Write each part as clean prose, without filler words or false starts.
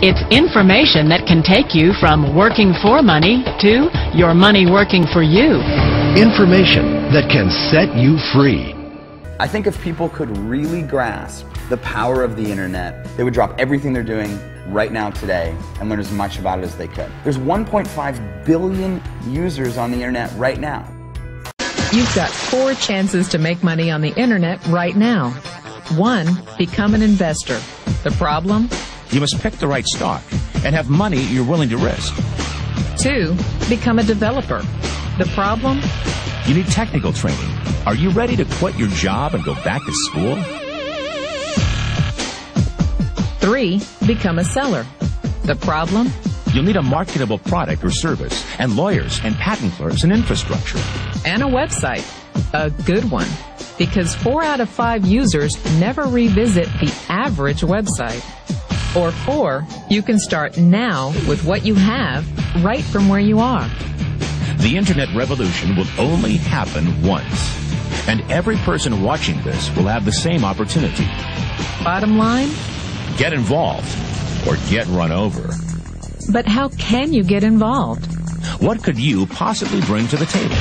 It's information that can take you from working for money to your money working for you. Information that can set you free. I think if people could really grasp the power of the internet, they would drop everything they're doing right now today and learn as much about it as they could. There's 1.5 billion users on the internet right now. You've got 4 chances to make money on the internet right now. 1, become an investor. The problem? You must pick the right stock and have money you're willing to risk. 2, become a developer. The problem? You need technical training. Are you ready to quit your job and go back to school? 3, become a seller. The problem? You'll need a marketable product or service, and lawyers and patent clerks and infrastructure. And a website. A good one. Because 4 out of 5 users never revisit the average website. Or 4, you can start now with what you have right from where you are. The internet revolution will only happen once. And every person watching this will have the same opportunity. Bottom line? Get involved or get run over. But how can you get involved? What could you possibly bring to the table?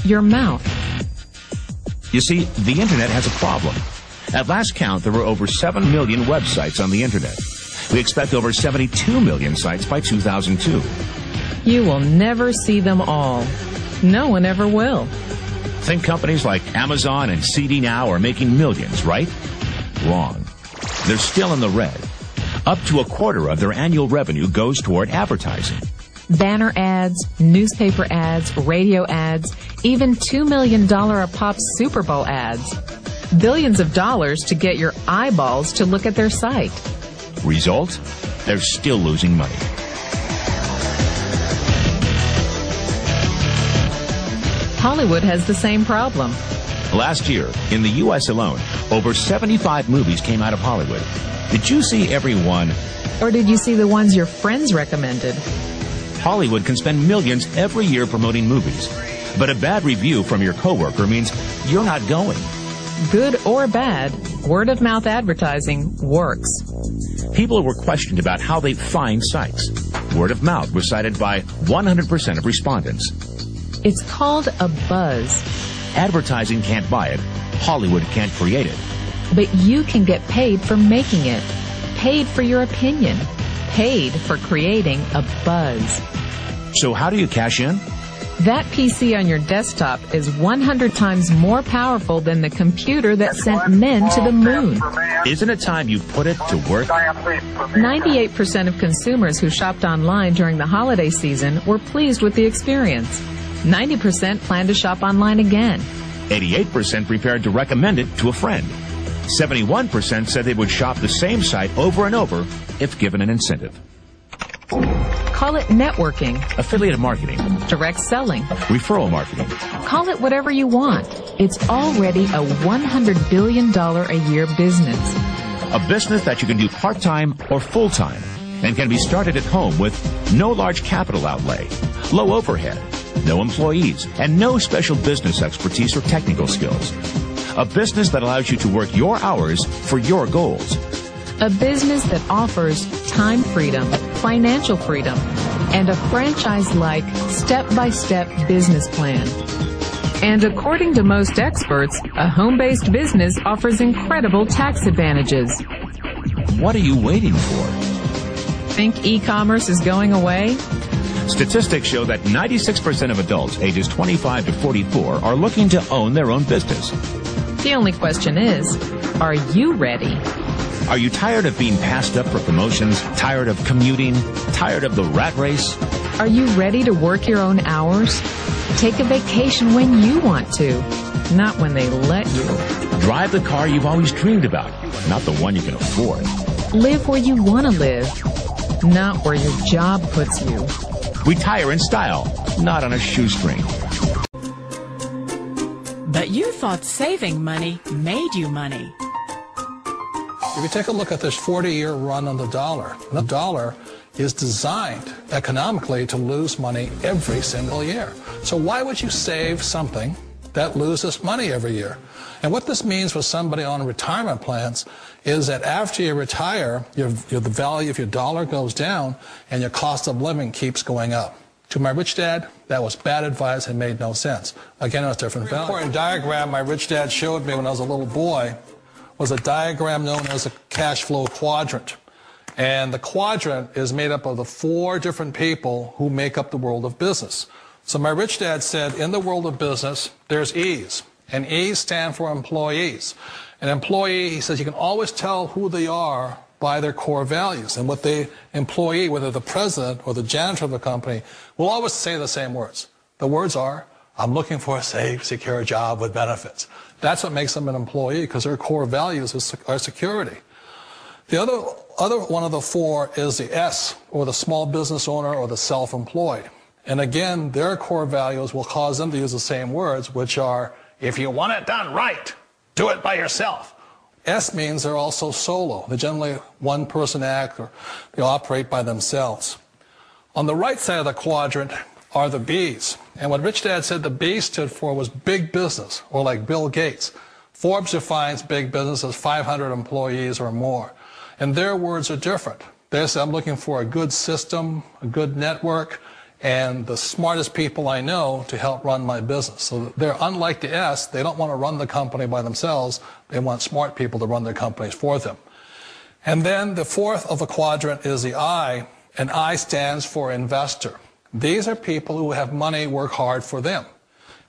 Your mouth. You see, the internet has a problem. At last count, there were over 7 million websites on the internet. We expect over 72 million sites by 2002. You will never see them all. No one ever will. Think companies like Amazon and CD Now are making millions, right? Wrong. They're still in the red. Up to 1/4 of their annual revenue goes toward advertising. Banner ads, newspaper ads, radio ads, even $2 million a pop Super Bowl ads. Billions of dollars to get your eyeballs to look at their site. Result? They're still losing money. Hollywood has the same problem. Last year, in the U.S. alone, over 75 movies came out of Hollywood. Did you see every one? Or did you see the ones your friends recommended? Hollywood can spend millions every year promoting movies. But a bad review from your coworker means you're not going. Good or bad, word-of-mouth advertising works. People were questioned about how they find sites. Word of mouth was cited by 100% of respondents. It's called a buzz. Advertising can't buy it. Hollywood can't create it. But you can get paid for making it. Paid for your opinion. Paid for creating a buzz. So how do you cash in? That PC on your desktop is 100 times more powerful than the computer that sent men to the moon. Isn't it time you put it to work? 98% of consumers who shopped online during the holiday season were pleased with the experience. 90% plan to shop online again. 88% prepared to recommend it to a friend. 71% said they would shop the same site over and over if given an incentive. Call it networking, Affiliate marketing, direct selling, referral marketing. Call it whatever you want. It's already a $100 billion a year business. A business that you can do part-time or full-time and can be started at home with no large capital outlay, low overhead, no employees, and no special business expertise or technical skills. A business that allows you to work your hours for your goals. A business that offers time freedom, financial freedom, and a franchise-like, step-by-step business plan. And according to most experts, a home-based business offers incredible tax advantages. What are you waiting for? Think e-commerce is going away? Statistics show that 96% of adults ages 25 to 44 are looking to own their own business. The only question is, are you ready? Are you tired of being passed up for promotions, tired of commuting, tired of the rat race? Are you ready to work your own hours? Take a vacation when you want to, not when they let you. Drive the car you've always dreamed about, not the one you can afford. Live where you want to live, not where your job puts you. Retire in style, not on a shoestring. But you thought saving money made you money. If you take a look at this 40-year run on the dollar is designed economically to lose money every single year. So why would you save something that loses money every year. And what this means for somebody on retirement plans is that after you retire, the value of your dollar goes down and your cost of living keeps going up. To my rich dad, that was bad advice and made no sense. Again, it was different value. An important diagram my rich dad showed me when I was a little boy was a diagram known as a cash flow quadrant. And the quadrant is made up of the 4 different people who make up the world of business. So my rich dad said, in the world of business, there's E's. And E's stand for employees. An employee, he says, you can always tell who they are by their core values. And what the employee, whether the president or the janitor of the company, will always say the same words. The words are, I'm looking for a safe, secure job with benefits. That's what makes them an employee, because their core values are security. The other one of the 4 is the S, or the small business owner or the self-employed. And again, their core values will cause them to use the same words, which are, if you want it done right, do it by yourself. S means they're also solo. They're generally one-person act, or they operate by themselves. On the right side of the quadrant are the B's. And what Rich Dad said the B stood for was big business, or like Bill Gates. Forbes defines big business as 500 employees or more. And their words are different. They say, I'm looking for a good system, a good network, and the smartest people I know to help run my business. So they're unlike the S. They don't want to run the company by themselves. They want smart people to run their companies for them. And then the 4th of the quadrant is the I, and I stands for investor. These are people who have money work hard for them.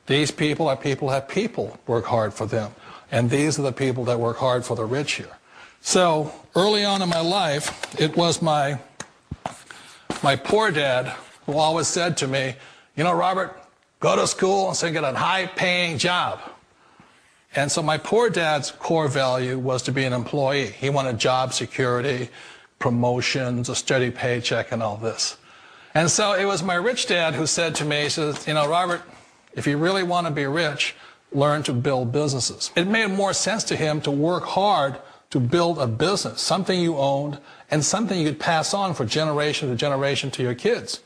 These people are people who have people work hard for them. And these are the people that work hard for the rich here. So early on in my life, it was my poor dad who always said to me, you know, Robert, go to school and so get a high-paying job. And so my poor dad's core value was to be an employee. He wanted job security, promotions, a steady paycheck, and all this. And so it was my rich dad who said to me, he says, you know, Robert, if you really want to be rich, learn to build businesses. It made more sense to him to work hard to build a business, something you owned, and something you could pass on for generation to generation to your kids.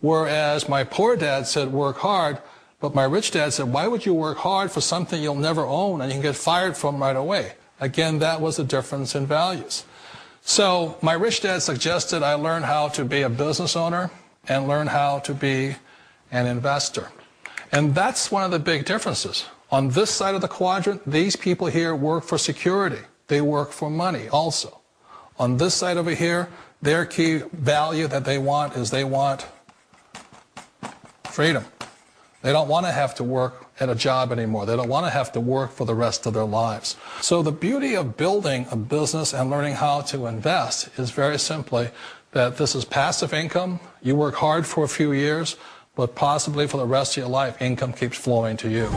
Whereas my poor dad said work hard, but my rich dad said, why would you work hard for something you'll never own and you can get fired from right away? Again, that was the difference in values. So my rich dad suggested I learn how to be a business owner and learn how to be an investor. And that's one of the big differences. On this side of the quadrant, these people here work for security. They work for money also. On this side over here, their key value that they want is they want freedom. They don't want to have to work at a job anymore. They don't want to have to work for the rest of their lives. So the beauty of building a business and learning how to invest is very simply that this is passive income. You work hard for a few years, but possibly for the rest of your life, income keeps flowing to you.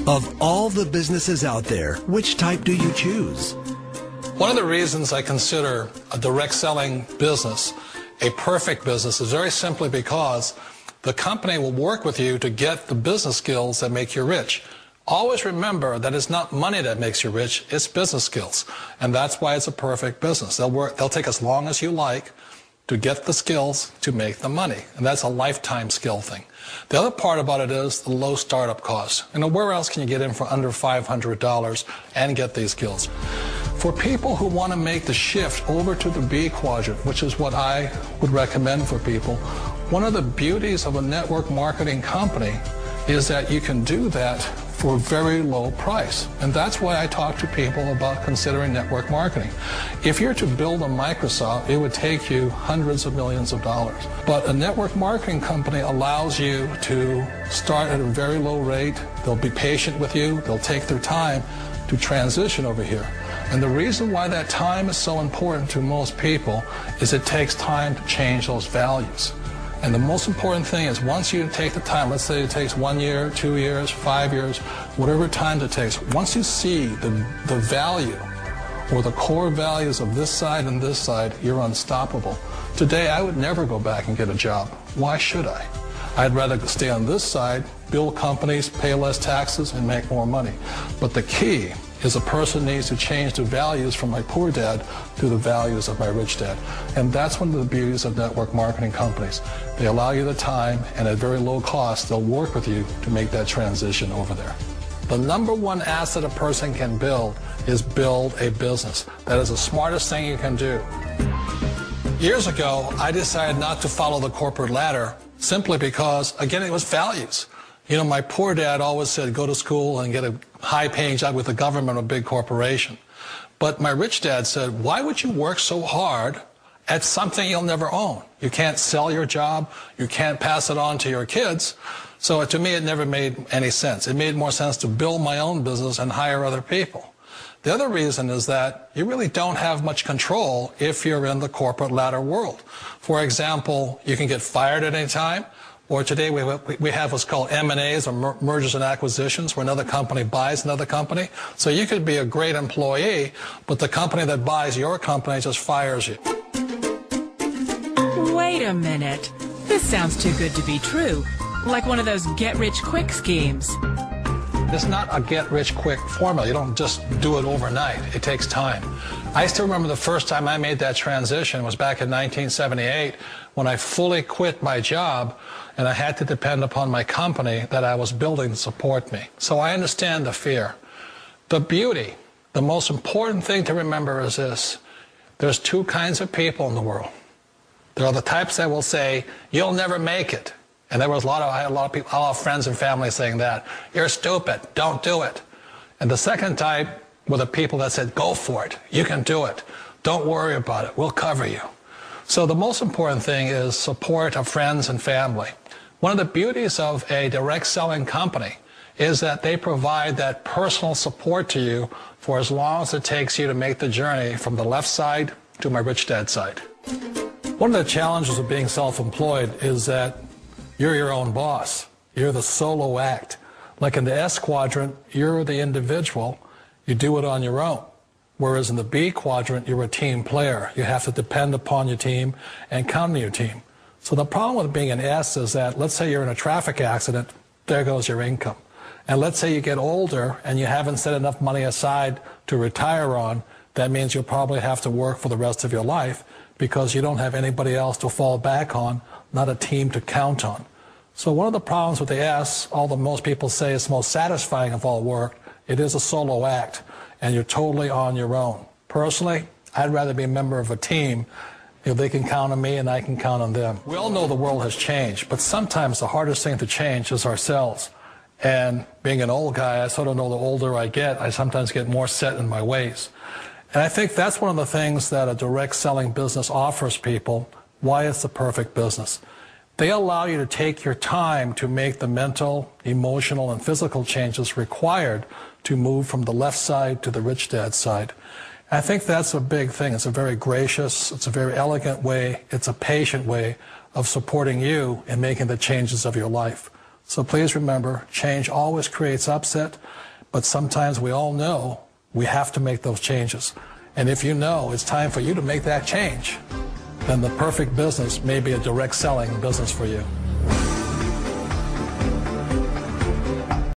Of all the businesses out there, which type do you choose? One of the reasons I consider a direct selling business a perfect business is very simply because the company will work with you to get the business skills that make you rich. Always remember that it's not money that makes you rich, it's business skills. And that's why it's a perfect business. They'll take as long as you like to get the skills to make the money. And that's a lifetime skill thing. The other part about it is the low startup cost. You know, where else can you get in for under $500 and get these skills? For people who want to make the shift over to the B quadrant, which is what I would recommend for people, one of the beauties of a network marketing company is that you can do that for a very low price. And that's why I talk to people about considering network marketing. If you're to build a Microsoft, it would take you hundreds of millions of dollars. But a network marketing company allows you to start at a very low rate. They'll be patient with you. They'll take their time to transition over here. And the reason why that time is so important to most people is it takes time to change those values. And the most important thing is once you take the time, let's say it takes 1 year, 2 years, 5 years, whatever time it takes, once you see the value or the core values of this side and this side, you're unstoppable. Today, I would never go back and get a job. Why should I? I'd rather stay on this side, build companies, pay less taxes, and make more money. But the key is a person needs to change the values from my poor dad to the values of my rich dad. And that's one of the beauties of network marketing companies. They allow you the time, and at very low cost, they'll work with you to make that transition over there. The number one asset a person can build is build a business. That is the smartest thing you can do. Years ago, I decided not to follow the corporate ladder simply because, again, it was values. You know, my poor dad always said, go to school and get a high-paying job with the government or a big corporation. But my rich dad said, why would you work so hard at something you'll never own? You can't sell your job. You can't pass it on to your kids. So to me, it never made any sense. It made more sense to build my own business and hire other people. The other reason is that you really don't have much control if you're in the corporate ladder world. For example, you can get fired at any time. Or today we have what's called M&As, or mergers and acquisitions, where another company buys another company. So you could be a great employee, but the company that buys your company just fires you. Wait a minute. This sounds too good to be true. Like one of those get-rich-quick schemes. It's not a get-rich-quick formula. You don't just do it overnight. It takes time. I still remember the first time I made that transition was back in 1978 when I fully quit my job and I had to depend upon my company that I was building to support me. So I understand the fear. The beauty, the most important thing to remember is this. There's two kinds of people in the world. There are the types that will say, you'll never make it. And there was I had a lot of people, a lot of friends and family saying that. You're stupid, don't do it. And the second type were the people that said, go for it, you can do it. Don't worry about it, we'll cover you. So the most important thing is support of friends and family. One of the beauties of a direct selling company is that they provide that personal support to you for as long as it takes you to make the journey from the left side to my rich dad side. One of the challenges of being self-employed is that you're your own boss. You're the solo act. Like in the S quadrant, you're the individual. You do it on your own. Whereas in the B quadrant, you're a team player. You have to depend upon your team and count on your team. So the problem with being an S is that, let's say you're in a traffic accident, there goes your income. And let's say you get older and you haven't set enough money aside to retire on, that means you'll probably have to work for the rest of your life because you don't have anybody else to fall back on, not a team to count on. So one of the problems with the S, although most people say it's the most satisfying of all work, it is a solo act, and you're totally on your own. Personally, I'd rather be a member of a team. You know, they can count on me and I can count on them. We all know the world has changed, but sometimes the hardest thing to change is ourselves. And being an old guy, I sort of know the older I get, I sometimes get more set in my ways. And I think that's one of the things that a direct selling business offers people, why it's the perfect business. They allow you to take your time to make the mental, emotional, and physical changes required to move from the left side to the rich dad side. I think that's a big thing. It's a very gracious, it's a very elegant way, it's a patient way of supporting you in making the changes of your life. So please remember, change always creates upset, but sometimes we all know we have to make those changes. And if you know it's time for you to make that change, then the perfect business may be a direct selling business for you.